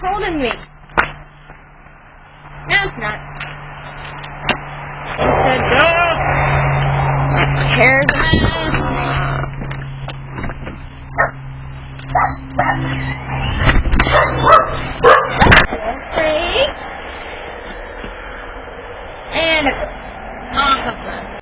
holding me. No, it's not. It said, here's a mess. Three. And off of them.